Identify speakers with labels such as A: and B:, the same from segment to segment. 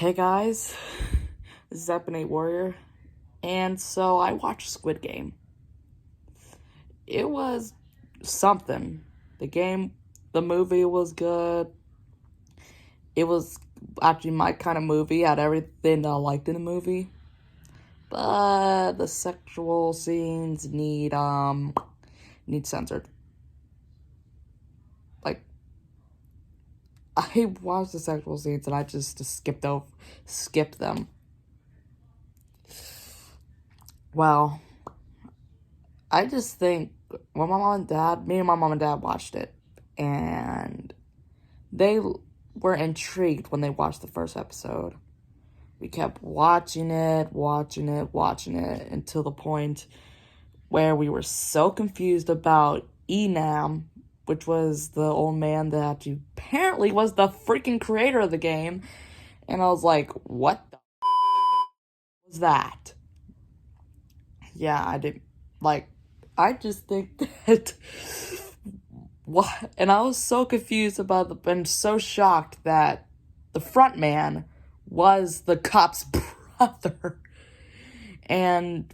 A: Hey guys, this is Epinate Warrior, and so I watched Squid Game. It was something. The movie was good. It was actually my kind of movie, had everything that I liked in the movie. But the sexual scenes need censored. Like, I watched the sexual scenes and I just skipped them. Well, I just think when me and my mom and dad watched it, and they were intrigued when they watched the first episode. We kept watching it until the point where we were so confused about Enam, which was the old man that apparently was the freaking creator of the game. And I was like, what the was that? Yeah, I just think that, what? And I was so confused and so shocked that the front man was the cop's brother. And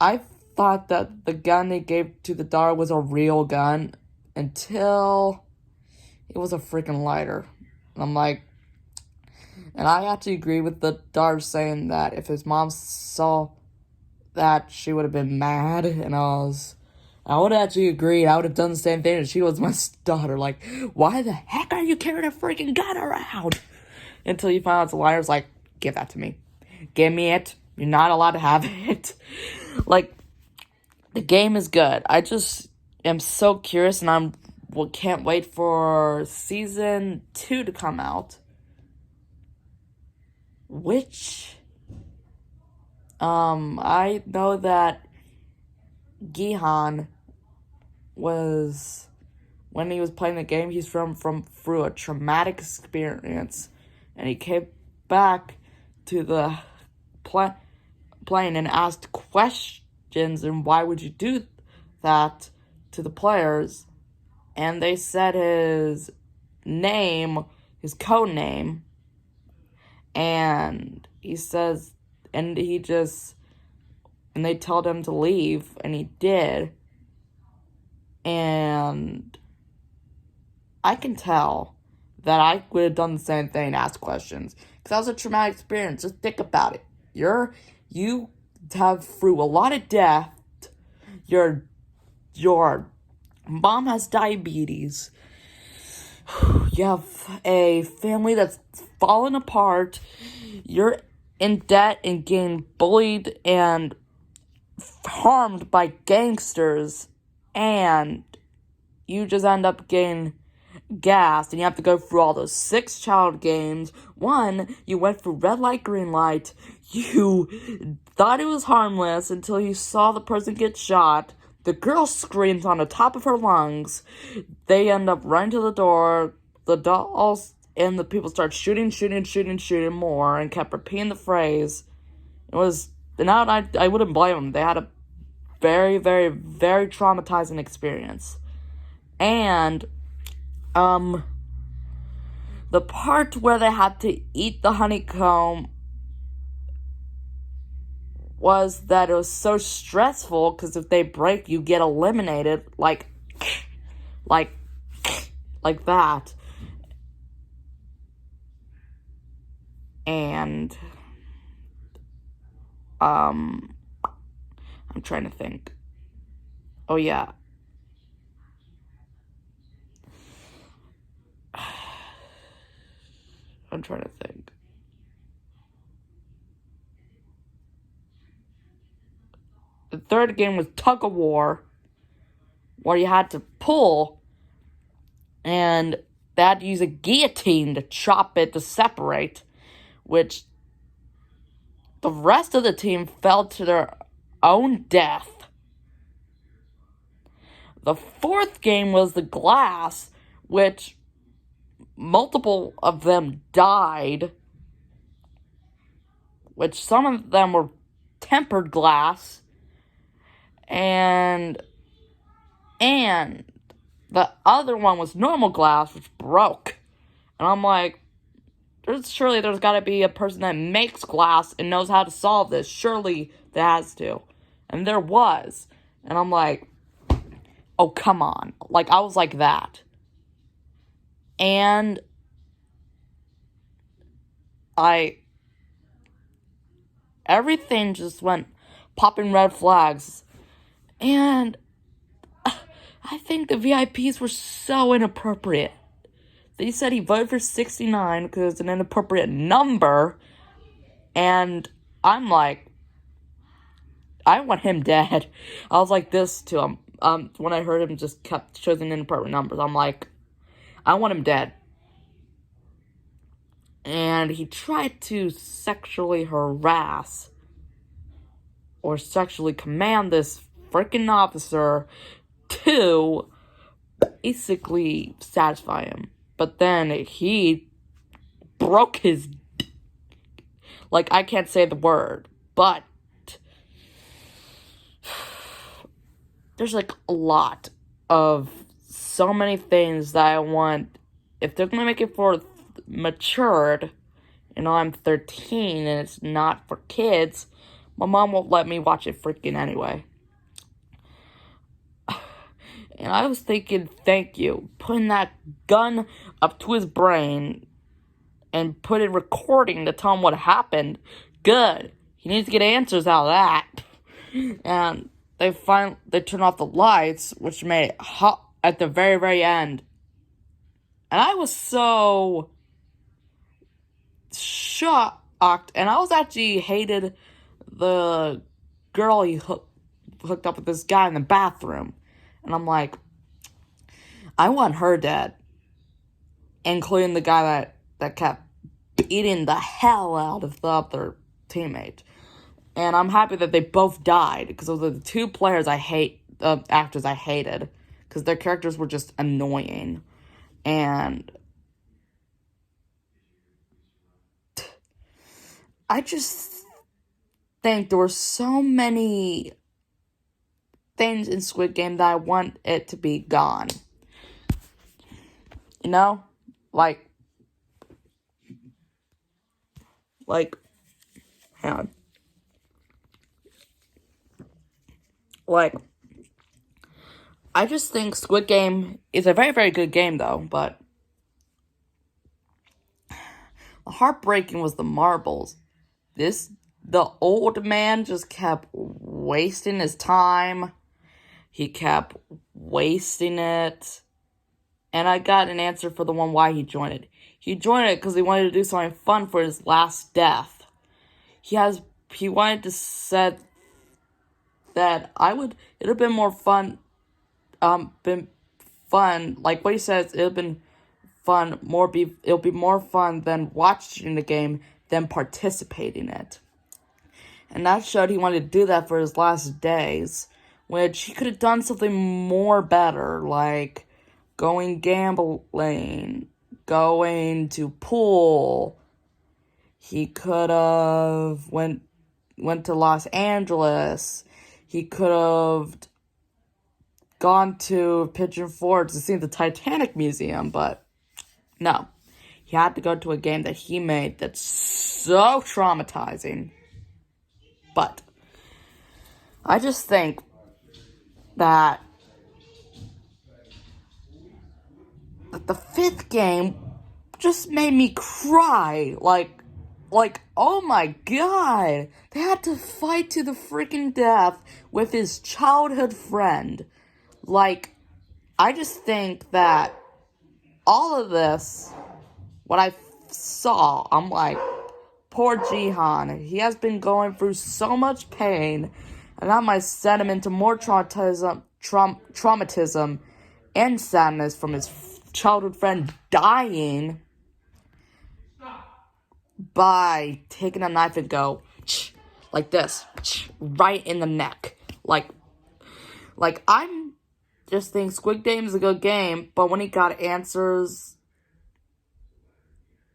A: I thought that the gun they gave to the daughter was a real gun until it was a freaking lighter. And I'm like, and I actually agree with the daughter saying that if his mom saw that, she would have been mad. And I would have actually agreed. I would have done the same thing if she was my daughter. Like, why the heck are you carrying a freaking gun around? Until you find out the liar's like, give that to me. Give me it. You're not allowed to have it. Like, the game is good. I just am so curious, and can't wait for season 2 to come out. Which, I know that Gihan when he was playing the game, he's through a traumatic experience, and he came back to the plane and asked questions, and why would you do that to the players? And they said his name, his code name, and he says, and they told him to leave, and he did. And I can tell that I would have done the same thing, asked questions, because that was a traumatic experience. Just think about it. You have through a lot of death. Your mom has diabetes. You have a family that's fallen apart. You're in debt and getting bullied and harmed by gangsters, and you just end up getting gassed, and you have to go through all those 6 child games. One, you went through red light, green light. You thought it was harmless until you saw the person get shot. The girl screams on the top of her lungs. They end up running to the door. The dolls and the people start shooting more, and kept repeating the phrase. And I wouldn't blame them. They had a very, very, very traumatizing experience. And, the part where they had to eat the honeycomb was that it was so stressful, because if they break, you get eliminated, like that. And, I'm trying to think. Oh, yeah. I'm trying to think. The third game was tug of war, where you had to pull, and they had to use a guillotine to chop it to separate, which the rest of the team fell to their own death. The fourth game was the glass, which multiple of them died, which some of them were tempered glass, and the other one was normal glass, which broke. And I'm like, surely there's got to be a person that makes glass and knows how to solve this. Surely there has to. And there was. And I'm like, oh, come on. Like, I was like that. And everything just went popping red flags. And I think the VIPs were so inappropriate. They said he voted for 69 because it's an inappropriate number. And I'm like, I want him dead. I was like this to him. When I heard him just kept choosing inappropriate numbers, I'm like, I want him dead. And he tried to sexually harass or sexually command this freaking officer to basically satisfy him. But then he broke his... Like, I can't say the word, but there's, like, a lot of so many things that I want. If they're going to make it for matured, I'm 13 and it's not for kids, my mom won't let me watch it freaking anyway. And I was thinking, thank you. Putting that gun up to his brain and put in recording to tell him what happened. Good. He needs to get answers out of that. And they turned off the lights, which made it hot at the very, very end. And I was so shocked. And I was actually hated the girl he hooked up with this guy in the bathroom. And I'm like, I want her dead. Including the guy that kept beating the hell out of the other teammate. And I'm happy that they both died, because those are the two players actors I hated. Because their characters were just annoying. And I just think there were so many things in Squid Game that I want it to be gone. You know? Like, hang on. Like, I just think Squid Game is a very, very good game, though, but the heartbreaking was the marbles. The old man just kept wasting his time. He kept wasting it. And I got an answer for the one why he joined it. He joined it because he wanted to do something fun for his last death. He wanted to set that it'd have been more fun, like what he says, it'd have been fun, it'll be more fun than watching the game than participating in it. And that showed he wanted to do that for his last days, which he could have done something more better, like going gambling, going to pool. He could have went to Los Angeles. He could have gone to Pigeon Forge to see the Titanic Museum, but no. He had to go to a game that he made that's so traumatizing. But I just think that the fifth game just made me cry. Like, oh my god. They had to fight to the freaking death with his childhood friend. Like, I just think that all of this, what I saw, I'm like, poor Jihan. He has been going through so much pain, and that might send him into more traumatism and sadness from his childhood friend dying by taking a knife and go like this, right in the neck. Like I'm just think Squid Game is a good game, but when he got answers,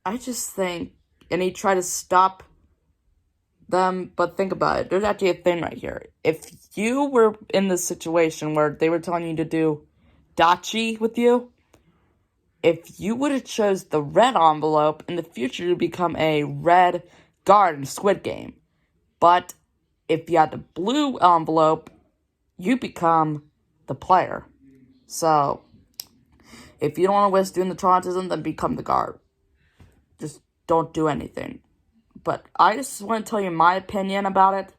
A: I just think, and he tried to stop them, but think about it. There's actually a thing right here. If you were in this situation where they were telling you to do dachi with you, if you would have chose the red envelope, in the future you become a red guard in Squid Game. But if you had the blue envelope, you become the player. So, if you don't want to risk doing the traumatism, then become the guard. Just don't do anything. But I just want to tell you my opinion about it.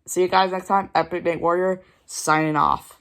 A: See you guys next time. Epic Night Warrior, signing off.